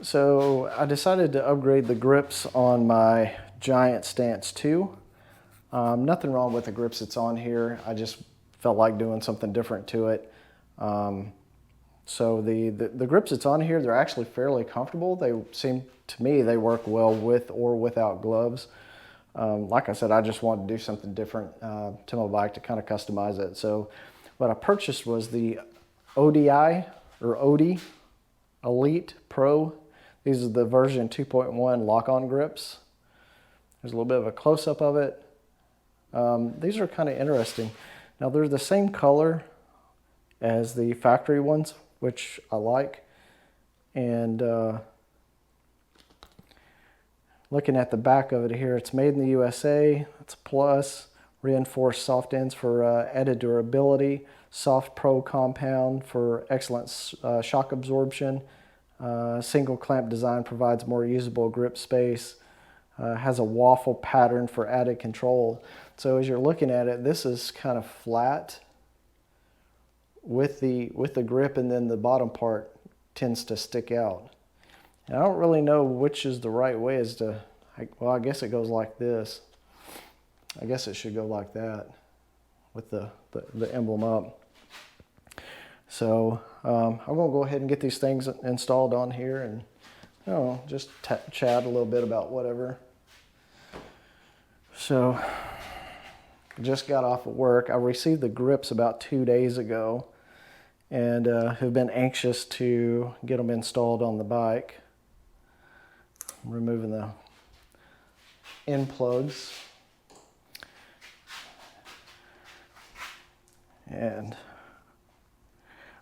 So I decided to upgrade the grips on my Giant Stance 2. Nothing wrong with the grips that's on here. I just felt like doing something different to it. So the grips that's on here, they're actually fairly comfortable. They seem, to me, they work well with or without gloves. Like I said, I just wanted to do something different to my bike to kind of customize it. So what I purchased was the ODI or OD Elite Pro. These are the version 2.1 lock-on grips. There's a little bit of a close-up of it. These are kind of interesting. Now they're the same color as the factory ones, which I like. And looking at the back of it here, it's made in the USA. It's a plus. Reinforced soft ends for added durability. Soft Pro compound for excellent shock absorption. Single clamp design provides more usable grip space. Has a waffle pattern for added control. So as you're looking at it, this is kind of flat with the grip, and then the bottom part tends to stick out. And I don't really know which is the right way as to, well, I guess it goes like this. I guess it should go like that with the emblem up. So I'm going to go ahead and get these things installed on here and, you know, just chat a little bit about whatever. So just got off of work. I received the grips about 2 days ago and have been anxious to get them installed on the bike. I'm removing the end plugs. And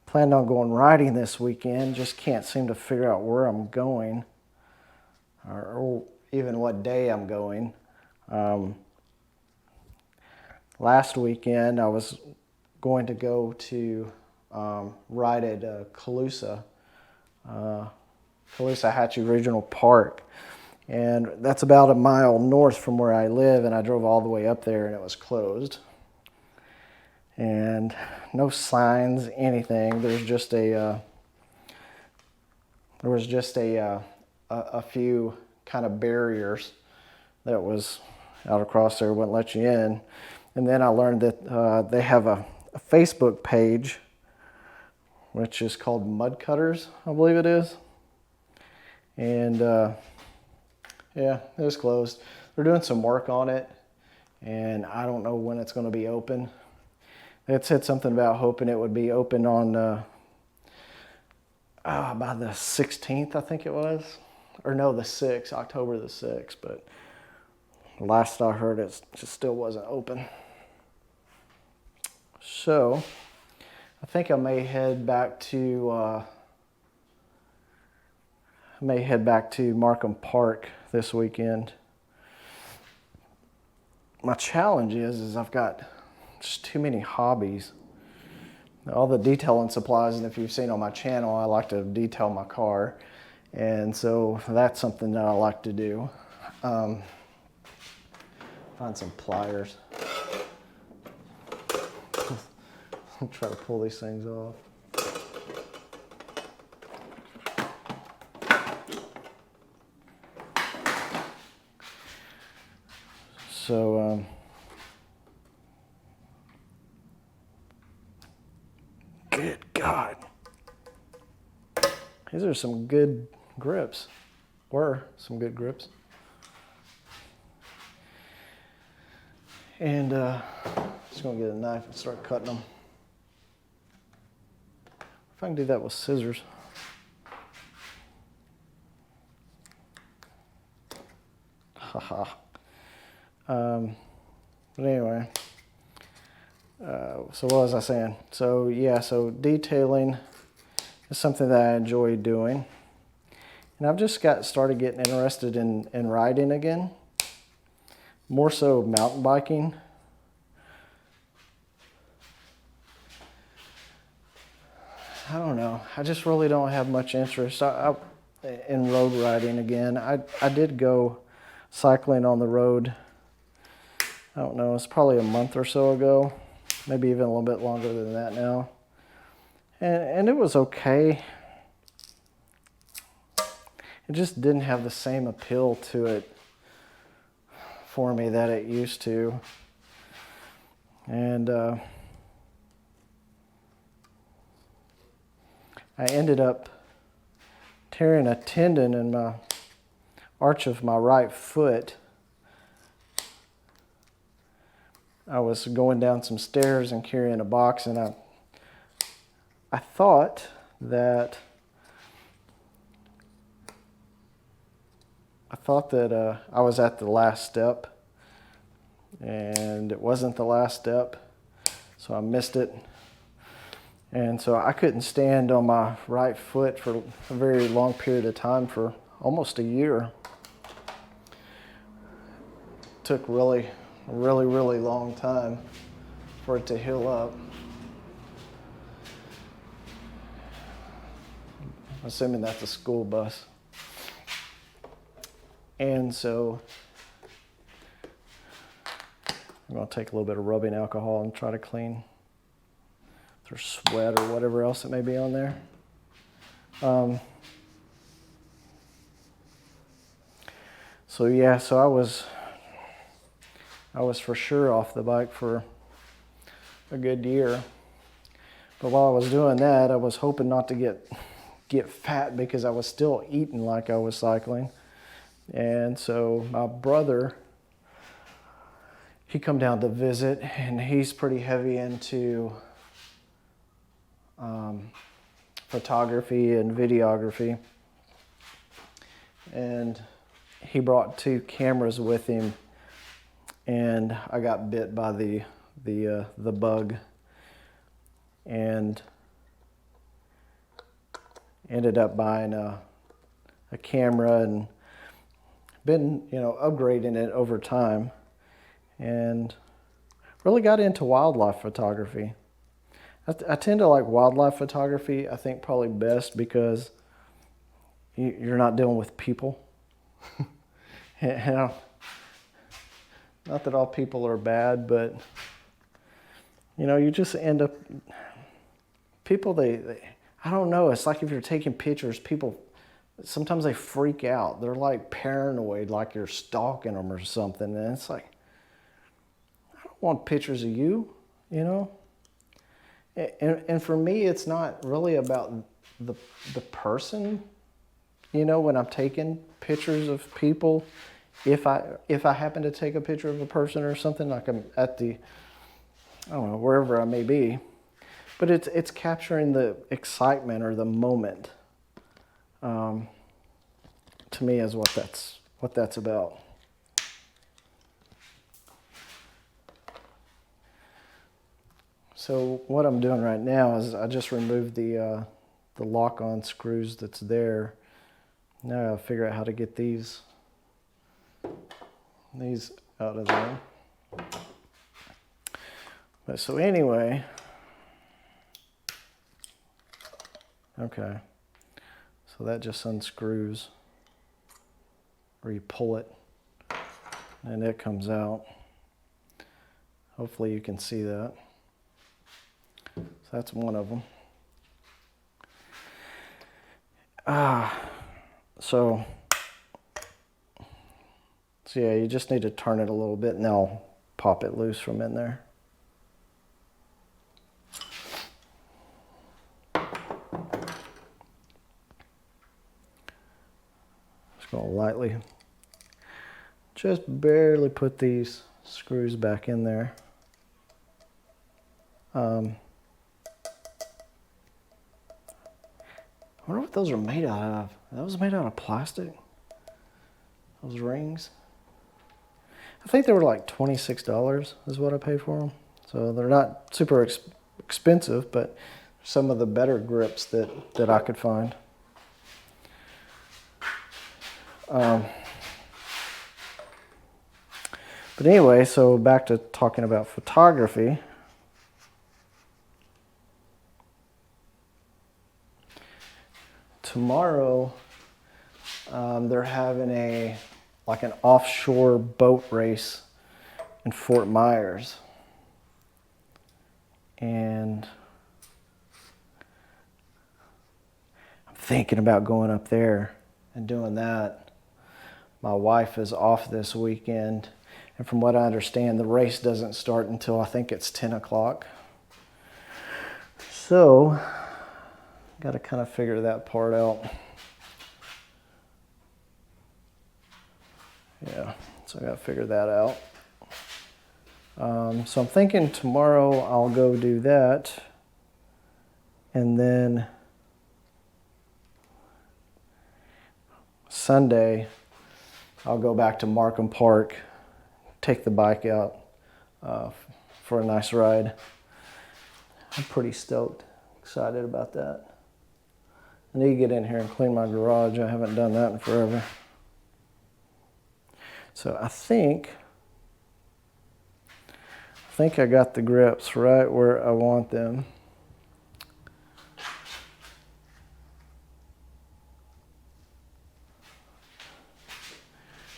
planned on going riding this weekend, just can't seem to figure out where I'm going or even what day I'm going. Last weekend I was going to go to ride at Colusa Hatchie Regional Park, and that's about a mile north from where I live, and I drove all the way up there and it was closed. And no signs, anything. There was just a few kind of barriers that was out across there, wouldn't let you in. And then I learned that they have a Facebook page, which is called Mud Cutters, I believe it is. And yeah, it was closed. They're doing some work on it, and I don't know when it's going to be open. It said something about hoping it would be open on by the 16th, I think it was. Or no, the 6th, October the 6th. But last I heard, it just still wasn't open. So I think I may head back to Markham Park this weekend. My challenge is I've got just too many hobbies. All the detailing supplies, and if you've seen on my channel, I like to detail my car, and so that's something that I like to do. Find some pliers. I'll try to pull these things off. So good God. These are some good grips. Were some good grips. And just gonna get a knife and start cutting them. If I can do that with scissors. Haha. But anyway. So what was I saying? So yeah, so detailing is something that I enjoy doing. And I've just started getting interested in riding again. More so mountain biking. I don't know. I just really don't have much interest in road riding again. I did go cycling on the road. I don't know. It's probably a month or so ago. Maybe even a little bit longer than that now. And it was okay. it just didn't have the same appeal to it for me that it used to. And I ended up tearing a tendon in my arch of my right foot. I was going down some stairs and carrying a box, and I thought that I was at the last step, and it wasn't the last step, so I missed it. And so I couldn't stand on my right foot for a very long period of time, for almost a year. It took really long time for it to heal up. I'm assuming that's a school bus. And so I'm going to take a little bit of rubbing alcohol and try to clean their sweat or whatever else that may be on there. So I was for sure off the bike for a good year. But while I was doing that, I was hoping not to get fat, because I was still eating like I was cycling. And so my brother, he come down to visit, and he's pretty heavy into photography and videography. And he brought 2 cameras with him, and I got bit by the bug, and ended up buying a camera, and been, upgrading it over time, and really got into wildlife photography. I tend to like wildlife photography, I think probably best because you're not dealing with people. Not that all people are bad, but you just end up, people, they I don't know, it's like if you're taking pictures, people, sometimes they freak out. They're like paranoid, like you're stalking them or something. And it's like, I don't want pictures of you, And for me, it's not really about the person, when I'm taking pictures of people. If I happen to take a picture of a person or something, like I'm at I don't know, wherever I may be, but it's capturing the excitement or the moment. To me is what that's about. So what I'm doing right now is I just removed the lock-on screws that's there. Now I'll figure out how to get these out of there. But so anyway, okay. So that just unscrews, or you pull it, and it comes out. Hopefully you can see that. So that's one of them. So yeah, you just need to turn it a little bit, and they'll pop it loose from in there. Just gonna lightly, just barely put these screws back in there. I wonder what those are made out of. Are those made out of plastic? Those rings? I think they were like $26 is what I paid for them. So they're not super expensive, but some of the better grips that I could find. But anyway, so back to talking about photography. Tomorrow, they're having an offshore boat race in Fort Myers. And I'm thinking about going up there and doing that. My wife is off this weekend, and from what I understand, the race doesn't start until I think it's 10 o'clock. So, got to kind of figure that part out. Yeah, so I got to figure that out. So I'm thinking tomorrow I'll go do that, and then Sunday I'll go back to Markham Park, take the bike out for a nice ride. I'm pretty stoked, excited about that. I need to get in here and clean my garage. I haven't done that in forever. So I think I got the grips right where I want them.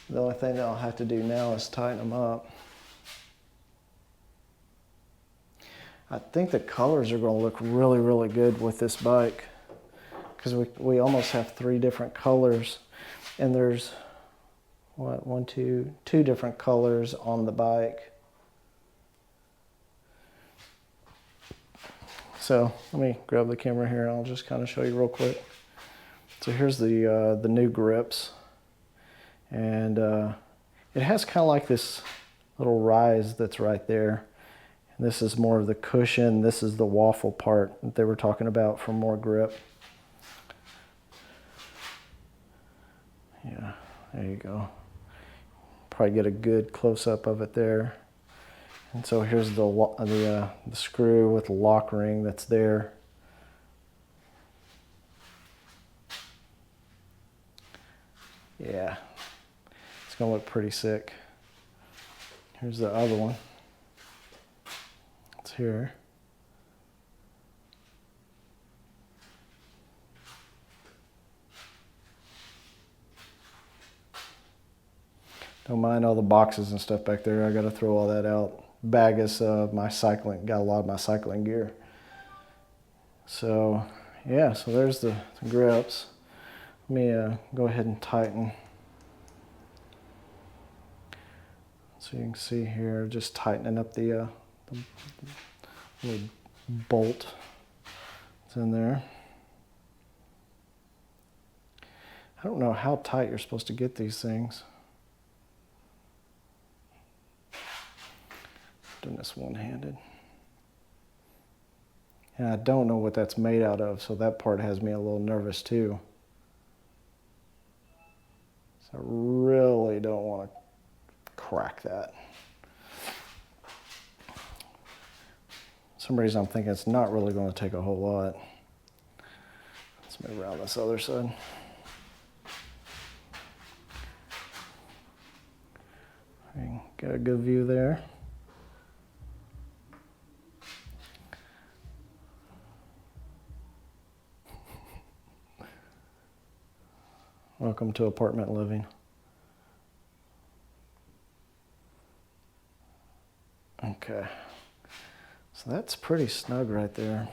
The only thing that I'll have to do now is tighten them up. I think the colors are going to look really, really good with this bike, because we almost have 3 different colors, and there's two different colors on the bike. So let me grab the camera here and I'll just kind of show you real quick. So here's the new grips, and it has kind of like this little rise that's right there. And this is more of the cushion. This is the waffle part that they were talking about for more grip. Yeah, there you go. Probably get a good close-up of it there. And so here's the screw with the lock ring that's there. Yeah, it's gonna look pretty sick. Here's the other one. It's here. Don't mind all the boxes and stuff back there. I gotta throw all that out. Bag is my cycling, got a lot of my cycling gear. So yeah, so there's the grips. Let me go ahead and tighten. So you can see here, just tightening up the little bolt that's in there. I don't know how tight you're supposed to get these things. Doing this one-handed. And I don't know what that's made out of, so that part has me a little nervous too. So I really don't want to crack that. For some reason I'm thinking it's not really going to take a whole lot. Let's move around this other side. Got a good view there. Welcome to apartment living. Okay, so that's pretty snug right there.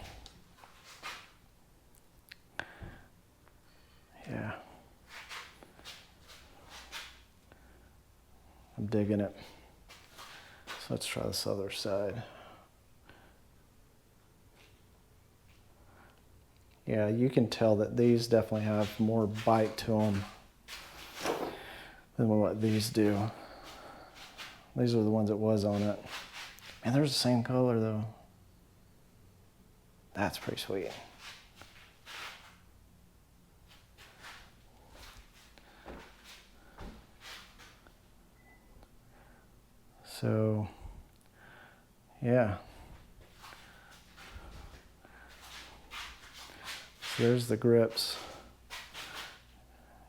Yeah, I'm digging it. So let's try this other side. Yeah, you can tell that these definitely have more bite to them than what these do. These are the ones that was on it. And they're the same color though. That's pretty sweet. So, yeah. There's the grips.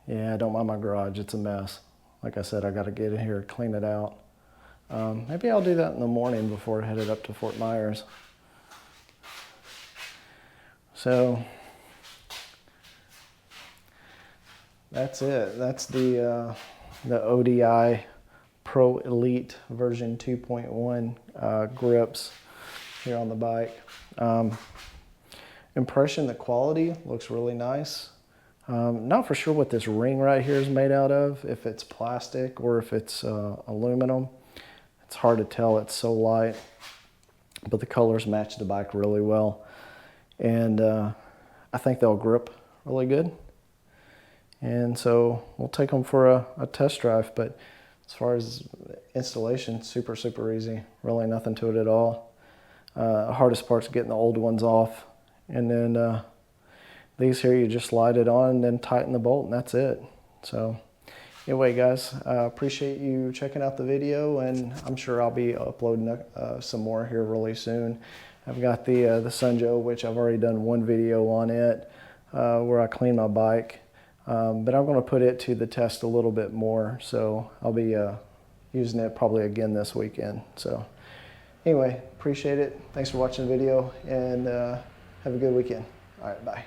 Yeah, I don't mind my garage, it's a mess. Like I said, I gotta get in here, clean it out. Maybe I'll do that in the morning before I head up to Fort Myers. So, that's it. That's the ODI Pro Elite version 2.1 grips here on the bike. Impression, the quality looks really nice. Not for sure what this ring right here is made out of, if it's plastic or if it's aluminum. It's hard to tell, it's so light, but the colors match the bike really well. And I think they'll grip really good. And so we'll take them for a test drive, but as far as installation, super, super easy. Really nothing to it at all. Hardest part's getting the old ones off. And then these here, you just slide it on and then tighten the bolt, and that's it. So anyway, guys, I appreciate you checking out the video, and I'm sure I'll be uploading some more here really soon. I've got the Sunjo, which I've already done one video on it, where I clean my bike. But I'm going to put it to the test a little bit more, so I'll be using it probably again this weekend. So anyway, appreciate it. Thanks for watching the video, and have a good weekend. All right, bye.